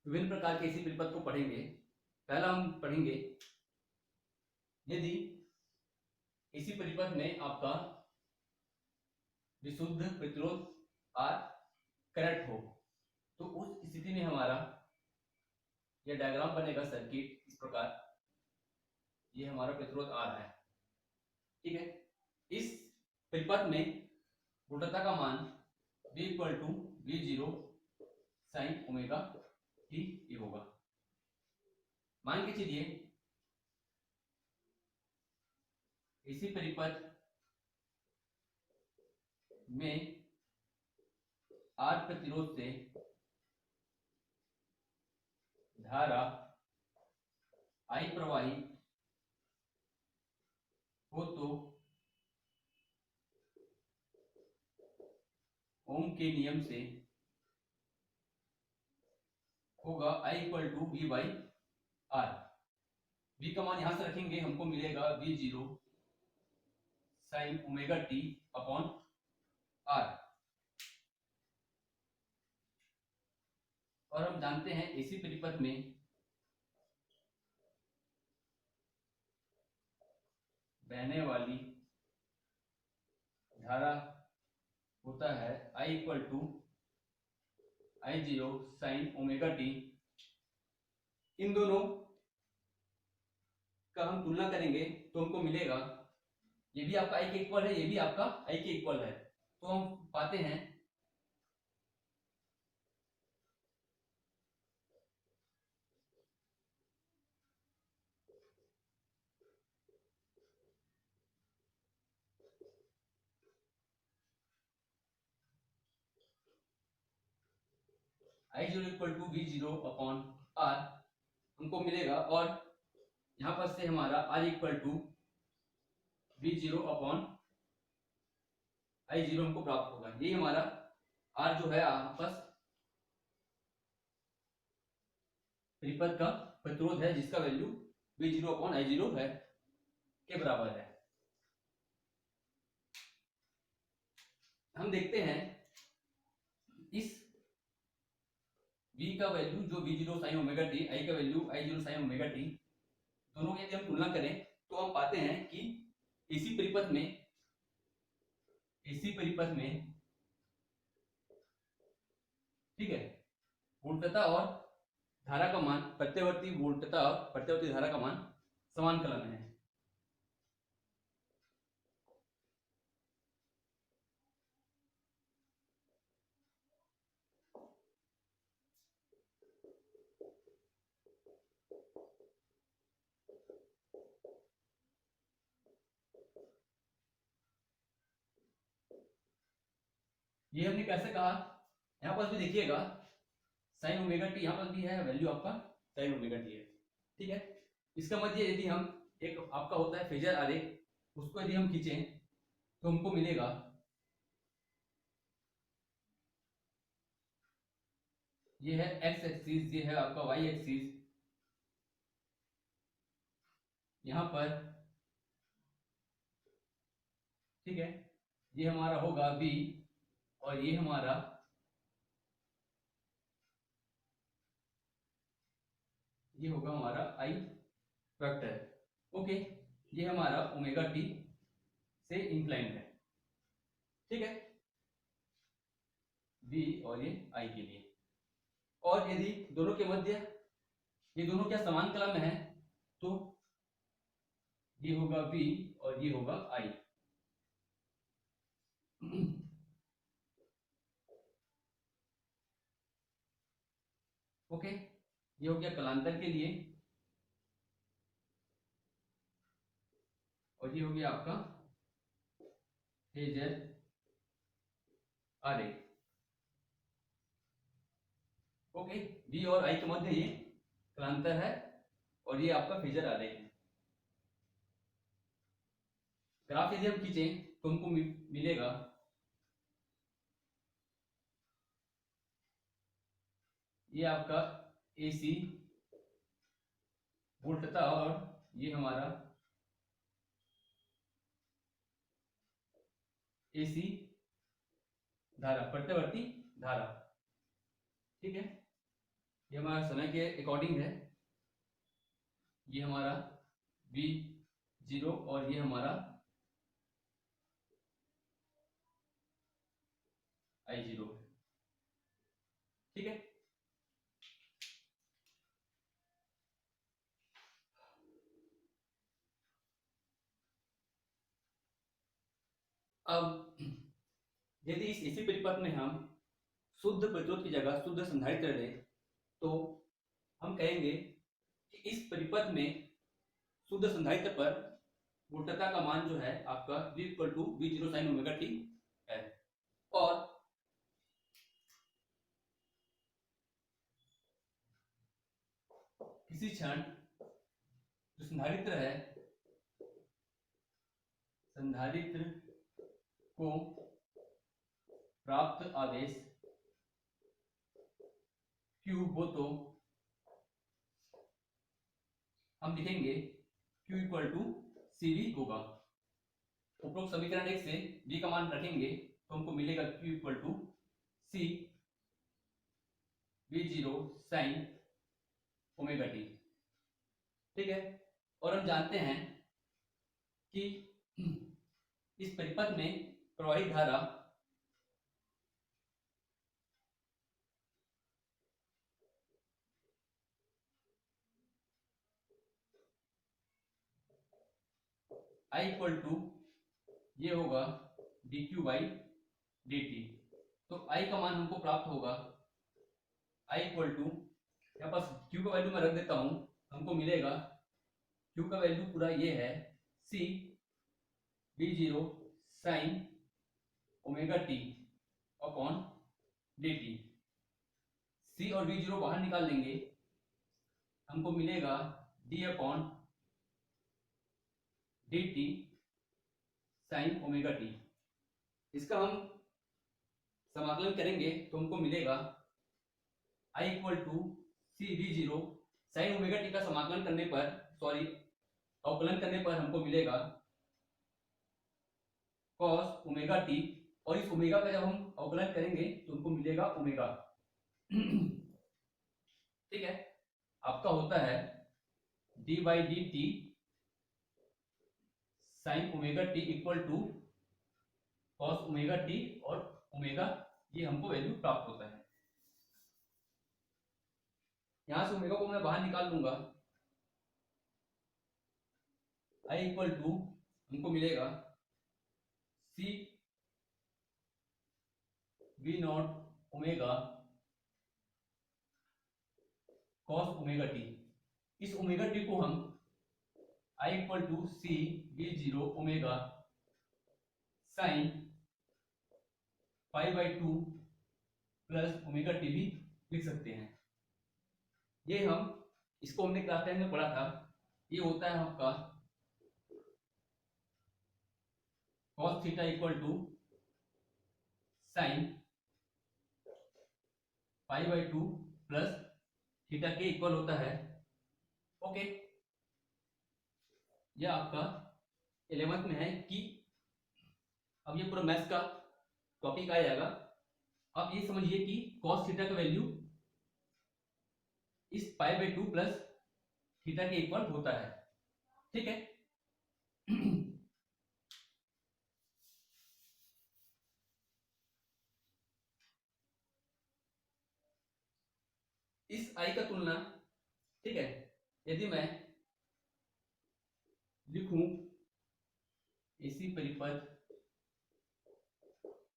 विभिन्न प्रकार के एसी परिपथ को पढ़ेंगे। पहला हम पढ़ेंगे यदि एसी परिपथ में आपका विशुद्ध प्रतिरोध R करेक्ट हो तो उस स्थिति में हमारा यह डायग्राम बनेगा सर्किट इस प्रकार। ये हमारा प्रतिरोध R है, ठीक है। इस परिपथ में वोल्टता का मान V = V0 sin omega t ये होगा। मान के चलिए इसी परिपथ में R प्रतिरोध से धारा I प्रवाहित हो तो ओम के नियम से होगा I = V/R। V का मान यहां से रखेंगे, हमको मिलेगा V0 sin omega t upon R। और हम जानते हैं एसी परिपथ में बहने वाली धारा होता है I = I0 sin omega t। इन दोनों का हम तुलना करेंगे तो हमको मिलेगा ये भी आपका I के इक्वल है, ये भी आपका I के इक्वल है। तो हम पाते हैं I0 = V0 अपॉन R हमको मिलेगा। और यहां पर से हमारा R = V0 अपॉन I0 हमको प्राप्त होगा। ये हमारा R जो है आपस परिपथ का प्रतिरोध है जिसका वैल्यू V0 अपॉन I0 है के बराबर है। हम देखते हैं इस V का वैल्यू जो V0 sin omega t, I का value I0 sin omega t, दोनों की यदि हम तुलना करें तो हम पाते हैं कि इसी परिपथ में ठीक है वोल्टता और धारा का मान प्रत्यवर्ती वोल्टता और प्रत्यवर्ती धारा का मान समानकलन है। ये हमने कैसे कहा, यहां पर भी देखिएगा sin ओमेगा t, यहां पर भी है वैल्यू आपका sin ओमेगा t है, ठीक है। इसका मतलब यदि हम एक आपका होता है फेजर आरेख, उसको यदि हम खींचें तो हमको मिलेगा ये है x एक्सिस, ये है आपका y एक्सिस। यहां पर ठीक है ये हमारा होगा v और ये हमारा ये होगा हमारा I वेक्टर। ओके, ये हमारा ओमेगा t से इंक्लाइंड है, ठीक है, v और ये I के लिए। और यदि दोनों के मध्य ये दोनों क्या समानकलन में है तो ये होगा v और ये होगा I। ओके, ये हो गया कलांतर के लिए और ये हो गया आपका फेजर आरेख। ओके, v और I के मध्य ये कलांतर है और ये आपका फेजर आरेख है। ग्राफ यदि हम खींचें तो हमको मिलेगा ये आपका AC वोल्टता और ये हमारा AC धारा, प्रत्यवर्ती धारा, ठीक है। ये हमारा समय के अकॉर्डिंग है, ये हमारा v0 और ये हमारा I0, ठीक है। अब यदि इस इसी परिपथ में हम शुद्ध प्रतिरोध की जगह शुद्ध संधारित्र लें तो हम कहेंगे कि इस परिपथ में शुद्ध संधारित्र पर वोल्टता का मान जो है आपका v v0 sin omega t है। और किसी क्षण जो संधारित्र है, संधारित्र को प्राप्त आवेश Q हो तो हम लिखेंगे Q इक्वल टू CV होगा। उपरोक्त समीकरण 1 से V का मान रखेंगे तो हमको मिलेगा Q equal to C V0 sin omega t, ठीक है। और हम जानते हैं कि इस परिपथ में प्रवाहित धारा I इक्वल टू ये होगा dq बाई dt। तो I का मान हमको प्राप्त होगा I इक्वल टू, यहाँ पास Q का वैल्यू मैं रख देता हूं, हमको मिलेगा Q का वैल्यू पूरा ये है C V0 sin omega t upon dt। C और V0 बाहर निकाल लेंगे, हमको मिलेगा d upon dt sin omega t। इसका हम समाकलन करेंगे तो हमको मिलेगा I equal to C V0 sin omega t का समाकलन करने पर, सॉरी अवकलन करने पर हमको मिलेगा cos ओमेगा t, और इस ओमेगा का जब हम अवकलन करेंगे तो हमको मिलेगा ओमेगा, ठीक है। आपका होता है d by D T sine omega t equal to cos omega t और ओमेगा, ये हमको वैल्यू प्राप्त होता है। यहां से ओमेगा को मैं बाहर निकाल लूंगा, I इक्वल टू हमको मिलेगा C V naught omega cos omega t। इस ओमेगा t को हम I equal to C V0 omega sine pi by 2 plus omega t भी लिख सकते हैं। ये हम इसको हमने क्लास 10 में पढ़ा था। ये होता है आपका cos theta equal to sine pi by 2 plus theta के इक्वल होता है, ओके। यह आपका 11th में है कि अब ये पूरा मैथ्स का टॉपिक आ जाएगा। आप ये समझिए कि cos थीटा का वैल्यू इस पाई बाई 2 प्लस थीटा के इक्वल होता है, ठीक है। इस I का तुलना, ठीक है, यदि मैं लिखूं इसी परिपथ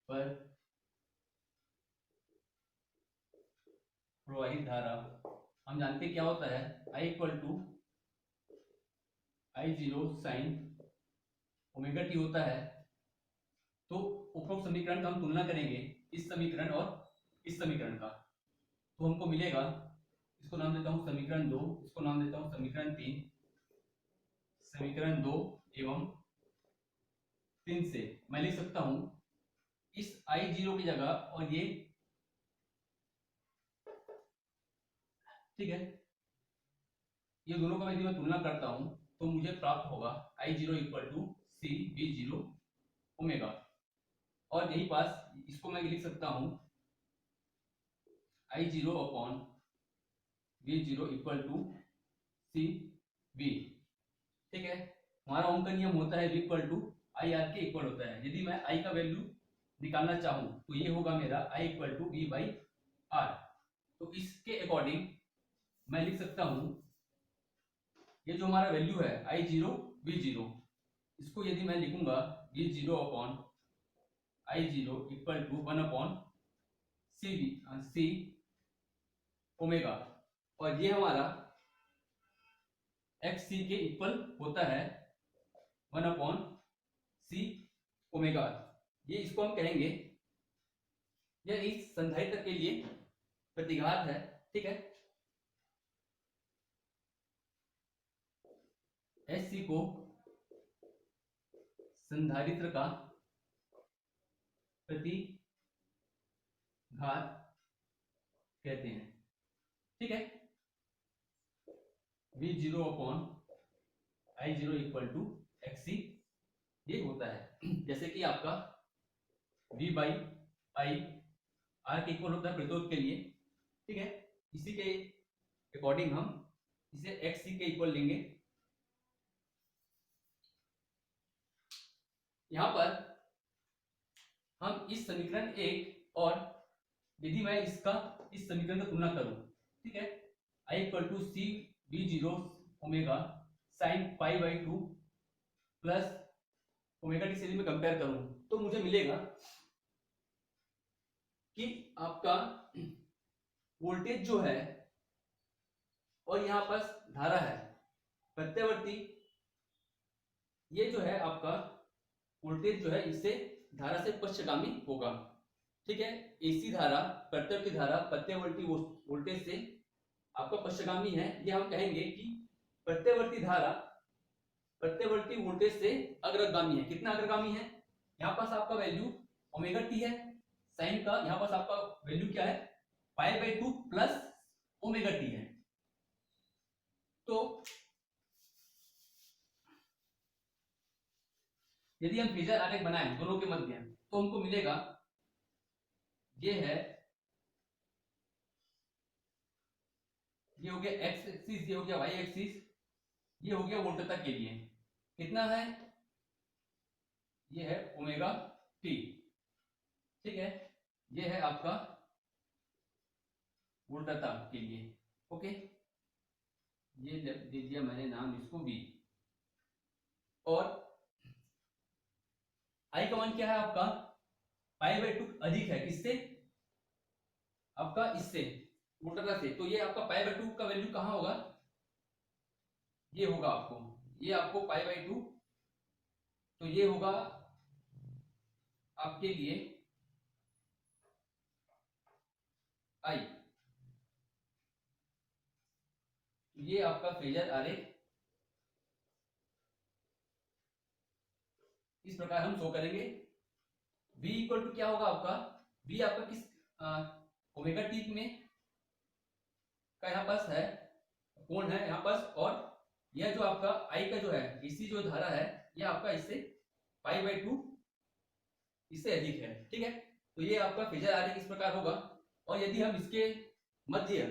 पर प्रवाहित धारा, हम जानते क्या होता है I equal to I0 sine omega t होता है। तो उपरोक्त समीकरण का हम तुलना करेंगे इस समीकरण और इस समीकरण का, तो हमको मिलेगा, इसको नाम देता हूं समीकरण 2, इसको नाम देता हूं समीकरण 3। समीकरण 2 एवं 3 से मैं लिख सकता हूं इस I0 की जगह, और ये, ठीक है, ये दोनों का यदि मैं तुलना करता हूं तो मुझे प्राप्त होगा I0 equal to C V0 omega, और यही पास इसको मैं लिख सकता हूं I0 upon V0 equal to C V. ठीक है, हमारा ओम का नियम होता है V equal to I R के इक्वल होता है। यदि मैं I का वैल्यू निकालना चाहूं तो ये होगा मेरा I equal to V by R. तो इसके अकॉर्डिंग मैं लिख सकता हूं, ये जो हमारा वैल्यू है I0 V0, इसको यदि मैं लिखूंगा V0 upon I0 equal to 1 upon C omega, और ये हमारा एक्स सी के इक्वल होता है 1 अपॉन सी ओमेगा। ये इसको हम कहेंगे, यह इस संधारित्र के लिए प्रतिघात है। ठीक है, एस सी को संधारित्र का प्रतिघात कहते हैं। ठीक है, V0 upon I0 equal to X C ये होता है। जैसे कि आपका V बाई आई आर के इक्वल होता है प्रतिरोध के लिए। ठीक है, इसी के अकॉर्डिंग हम इसे एक्स सी के इक्वल लेंगे। यहां पर हम इस समीकरण एक और यदि मैं इसका इस समीकरण का तुलना करूं, ठीक है, I equal to C V0 omega sine pi by 2 plus omega T से यदि मैं कंपेयर करूं तो मुझे मिलेगा कि आपका वोल्टेज जो है और यहां पर धारा है प्रत्यावर्ती, ये जो है आपका वोल्टेज जो है इससे धारा से पक्षगामी होगा। ठीक है, एसी धारा प्रत्यावर्ती धारा प्रत्यावर्ती वोल्टेज से आपका पक्षगामी है। ये हम कहेंगे कि प्रत्यावर्ती धारा प्रत्यावर्ती वोल्टेज से अग्रगामी है। कितना अग्रगामी है? यहाँ पास आपका वैल्यू ओमेगा टी है साइन का, यहाँ पास आपका वैल्यू क्या है पाई बाई 2 प्लस ओमेगा टी है। तो यदि हम फेजर आरेख बनाएं दोनों के मध्य तो हमको मिलेगा, ये है, ये हो गया एक्स एक्सिस, ये हो गया वाई एक्सिस, ये हो गया वोल्टता के लिए कितना है, ये है ओमेगा टी। ठीक है, ये है आपका वोल्टता के लिए। ओके, ये दे दिया मैंने नाम इसको वी। और आई का मान क्या है आपका पाई बाई 2 अधिक है किससे, आपका इससे वोल्टता से। तो ये आपका पाई बाई 2 का वैल्यू कहां होगा, ये होगा आपको, ये आपको पाई बाई 2, तो ये होगा आपके लिए आई। ये आपका फेजर आरेख इस प्रकार हम शो करेंगे। V इक्वल टू क्या होगा आपका, V आपका किस ओमेगा टी में का यहाँ पास है कोण है यहाँ पास, और यह जो आपका I का जो है इसी जो धारा है यह आपका इससे पाई बाई 2 इससे अधिक है। ठीक है, तो ये आपका फेजर आरेख इस प्रकार होगा। और यदि हम इसके मध्य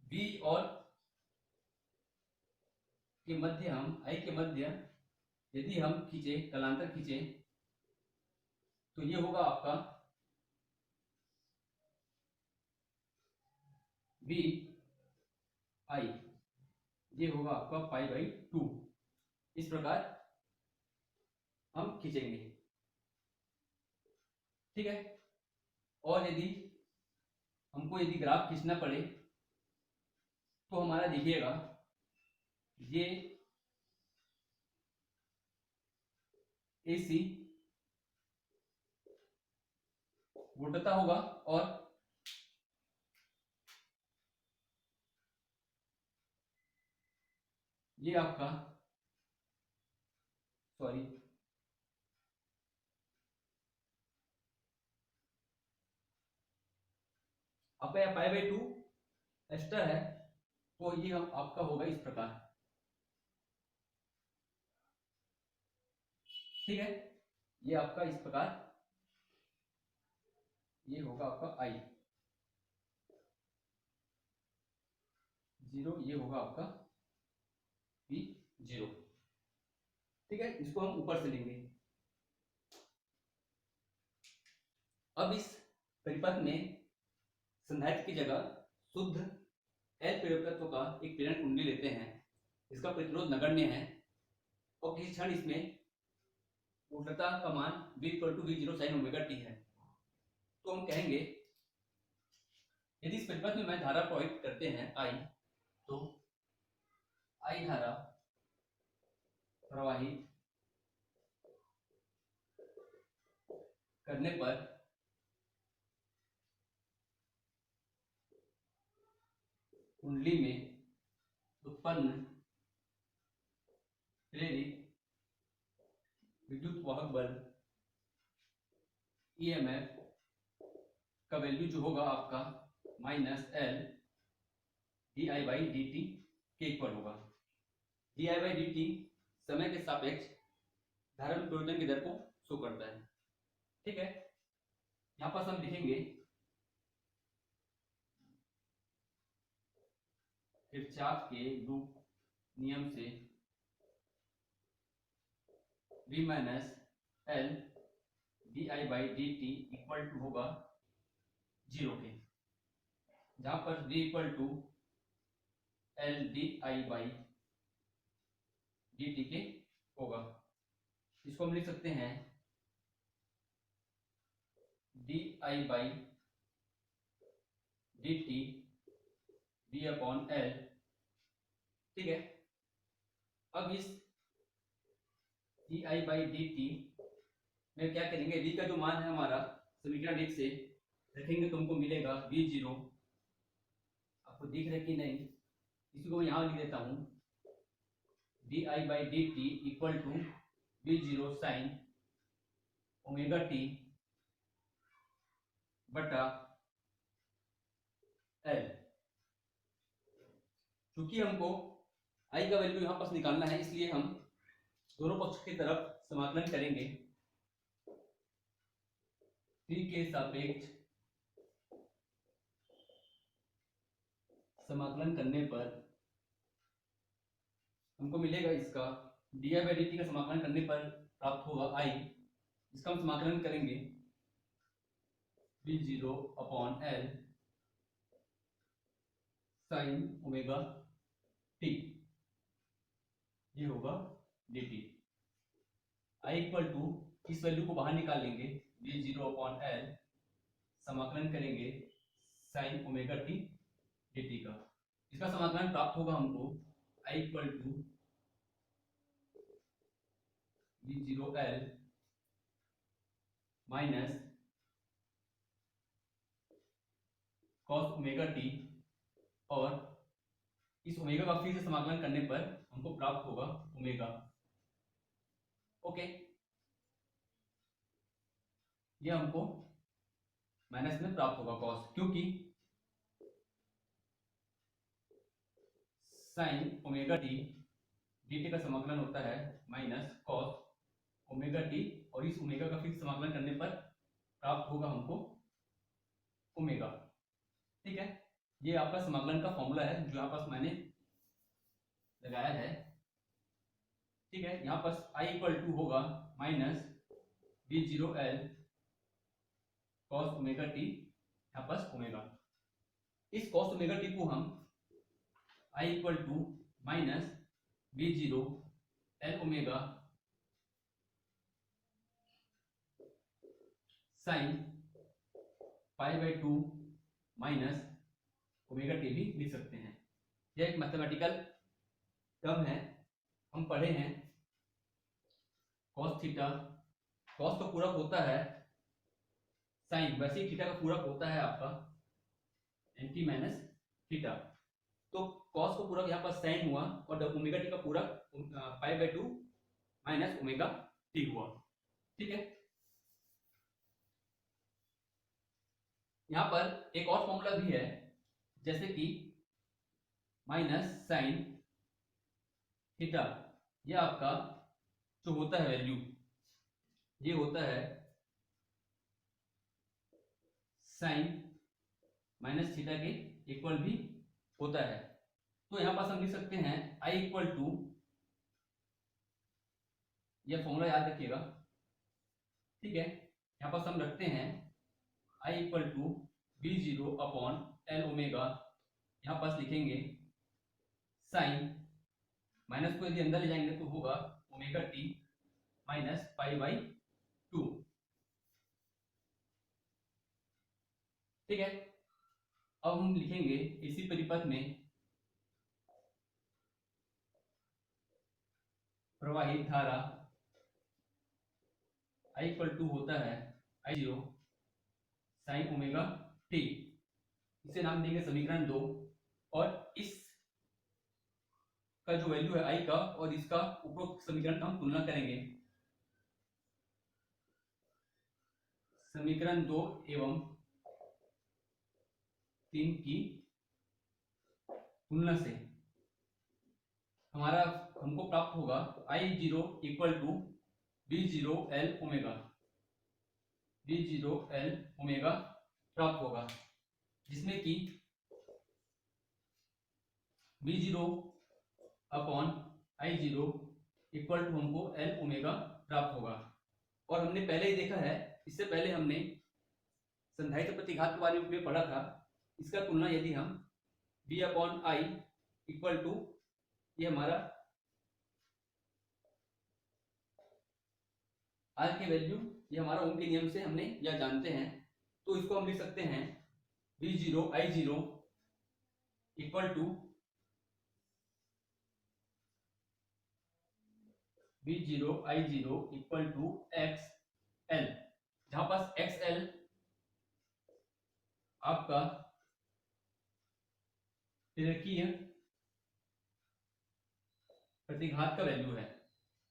V और के मध्य हम I के मध्य यदि हम खींचे कलांतर खींचे तो ये होगा आपका V I, ये होगा आपका पाई बाई 2। इस प्रकार हम खींचेंगे। ठीक है, और यदि हमको यदि ग्राफ खींचना पड़े तो हमारा देखिएगा ये AC वोल्टता होगा और ये आपका सॉरी आपका पाई बाई 2 एक्स्ट्रा है, तो ये हम आपका होगा इस प्रकार। ठीक है, ये आपका इस प्रकार ये होगा आपका आई। 0, ये होगा आपका V0। ठीक है, इसको हम ऊपर से लेंगे। अब इस परिपथ में संधारित्र की जगह शुद्ध L प्रेरकत्व का एक प्रेरण कुंडली लेते हैं। इसका प्रतिरोध नगण्य है और किसी क्षण इसमें ऊर्ध्वता का मान V=V0 sin ओमेगा t है। तो हम कहेंगे यदि इस परिपथ में मैं धारा प्रवाहित करते हैं I, तो I धारा प्रवाहित करने पर कुंडली में उत्पन्न प्रेरित विद्युत वाहक बल EMF का वैल्यू जो होगा आपका -L di/dt के इक्वल होगा। di/dt समय के सापेक्ष धारा में परिवर्तन की दर को शो करता है। ठीक है, यहाँ पर हम लिखेंगे किरचॉफ के लूप नियम से V - L di/dt equal to होगा 0 के, जहां पर V = L di/dt के होगा। इसको हम लिख सकते हैं di/dt V/L। ठीक है, अब इस di/dt में क्या करेंगे, V का जो मान है हमारा समीकरण 1 से रखेंगे तो हमको मिलेगा V0। आपको दिख रहा है कि नहीं, इसी को यहाँ लिख देता हूँ di/dt equal to V0 sin omega t बटा L। चूंकि हमको I का वैल्यू यहाँ पर निकालना है, इसलिए हम दोनों पक्ष की तरफ समाकलन करेंगे। t के सापेक्ष समाकलन करने पर हमको मिलेगा इसका di/dt का समाकलन करने पर प्राप्त होगा I। इसका हम समाकलन करेंगे V0/L sin ओमेगा t, ये होगा dt। I इक्वल टू इस वैल्यू को बाहर निकाल लेंगे, V0/L समाकलन करेंगे sin ओमेगा t dt का। इसका समाकलन प्राप्त होगा हमको I equal to V0L minus cos omega t, और इस ओमेगा का फिर से समाकलन करने पर हमको प्राप्त होगा ओमेगा। ओके, ये हमको माइनस में प्राप्त होगा cos, क्योंकि sin ओमेगा t dt का समाकलन होता है माइनस cos ओमेगा t, और इस ओमेगा का फिर समाकलन करने पर प्राप्त होगा हमको ओमेगा। ठीक है, ये आपका समाकलन का फॉर्मूला है जो यहाँ पर मैंने लगाया है। ठीक है, यहाँ पर I इक्वल टू होगा minus V0L cos omega t, यहाँ पर ओमेगा। इस cos ओमेगा t को हम I equal to minus V0L omega sine π/2 minus omega t भी लिख सकते हैं। यह एक मैथमेटिकल टर्म है, हम पढ़े हैं cos थीटा, cos का पूरक होता है साइन, वैसे ही थीटा का पूरक होता है आपका एंटी माइनस थीटा। तो cos का पूरक यहाँ पर साइन हुआ और ओमेगा टी का पूरक π/2 माइनस ओमेगा टी हुआ। ठीक है, यहाँ पर एक और फॉर्मूला भी है, जैसे कि माइनस साइन थीटा, यह आपका जो होता है वैल्यू, ये होता है साइन माइनस थीटा के इक्वल भी होता है। तो यहाँ पास हम लिख सकते हैं I इक्वल टू, यह फॉर्मूला याद रखिएगा, ठीक है। यहाँ पास हम रखते हैं I equal to V0 upon L omega, यहाँ पास लिखेंगे साइन, माइनस को यदि अंदर ले जाएंगे तो होगा omega T minus pi by 2, ठीक है। अब हम लिखेंगे इसी परिपथ में प्रवाहित धारा I इक्वल टू होता है I0 साइन ओमेगा टी, इसे नाम देंगे समीकरण 2, और इस का जो वैल्यू है I का और इसका उपरोक्त समीकरण का हम तुलना करेंगे। समीकरण 2 एवं 3 की तुलना से हमको प्राप्त होगा I0 equal to V0 L omega, V0 L omega प्राप्त होगा, जिसमें कि V0 upon I0 equal to हमको L ओमेगा प्राप्त होगा। और हमने पहले ही देखा है, इससे पहले हमने संधारित्र प्रतिघात के बारे में पढ़ा था, इसका तुलना यदि हम V upon I equal to, ये हमारा R की वैल्यू, ये हमारा ओम के नियम से हमने यह जानते हैं, तो इसको हम लिख सकते हैं V0 I0 equal to V0 I0 equal to XL, जहां पास XL आपका प्रेरकीय प्रतिघात का वैल्यू है,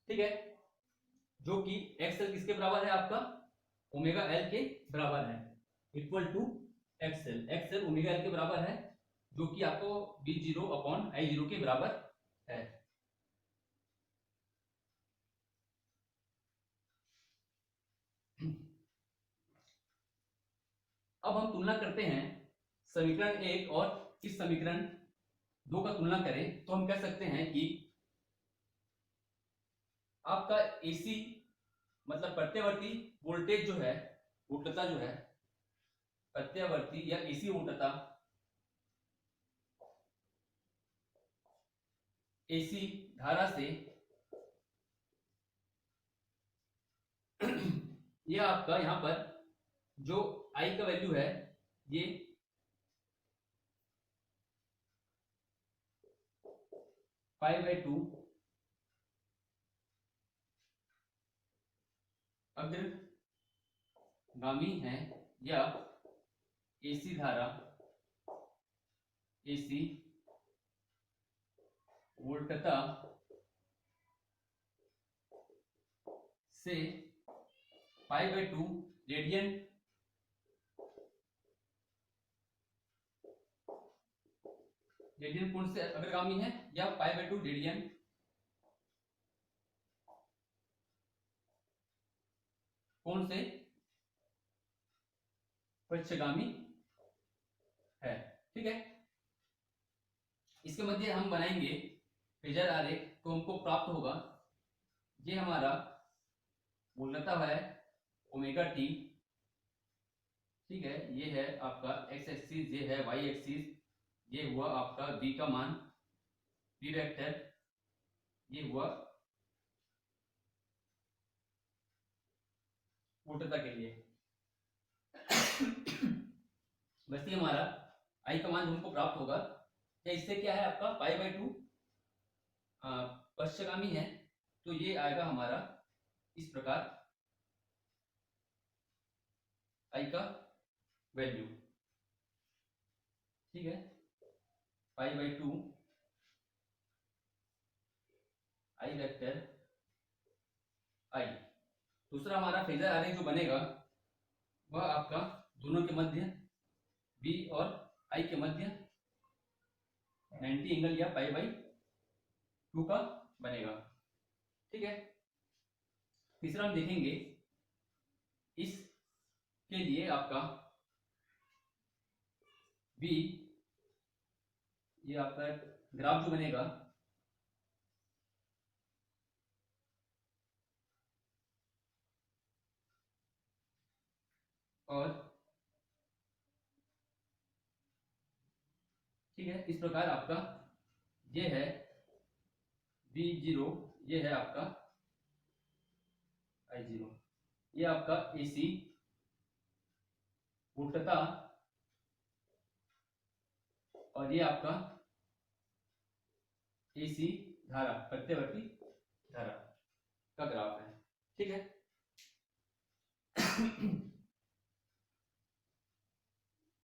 ठीक है, जो कि XL किसके बराबर है, आपका ओमेगा L के बराबर है, equal to XL omega L के बराबर है, जो कि आपको V0 अपॉन I0 के बराबर है। अब हम तुलना करते हैं समीकरण 1 और इस समीकरण 2 का तुलना करें तो हम कह सकते हैं कि आपका AC मतलब प्रत्यावर्ती वोल्टेज जो है, वोल्टता जो है, प्रत्यावर्ती या AC वोल्टता, AC धारा से यह आपका यहां पर जो I का वैल्यू है, ये पाई बाई 2 अग्रगामी है, या AC धारा, AC वोल्टता से पाई बाई 2 रेडियन कोण से अग्रगामी है, या पाई बाई 2 रेडियन कोण से पक्षगामी है, ठीक है। इसके मध्य हम बनाएंगे फेजर आरेख, तो हमको प्राप्त होगा, ये हमारा वोल्टता है ओमेगा टी, ठीक है, ये है आपका एक्स एक्सिस, ये है वाई एक्सिस, ये हुआ आपका v का मान, v वेक्टर, ये हुआ वोल्टता के लिए। बस ये हमारा I का मान हमको प्राप्त होगा, या इससे क्या है आपका पाई बाई 2 पश्चगामी है, तो ये आएगा हमारा इस प्रकार I का वैल्यू, ठीक है, पाई बाई 2 I वेक्टर I। दूसरा हमारा फेजर आरेख जो बनेगा वह आपका दोनों के मध्य V और I के मध्य 90 एंगल या पाई बाई 2 का बनेगा, ठीक है। तीसरा हम देखेंगे इस के लिए आपका V, ये आपका ग्राफ जो बनेगा और ठीक है, इस प्रकार आपका ये है V0, ये है आपका I0, ये आपका AC वोल्टता और ये आपका AC धारा, प्रत्यवर्ती धारा का ग्राफ है। ठीक है।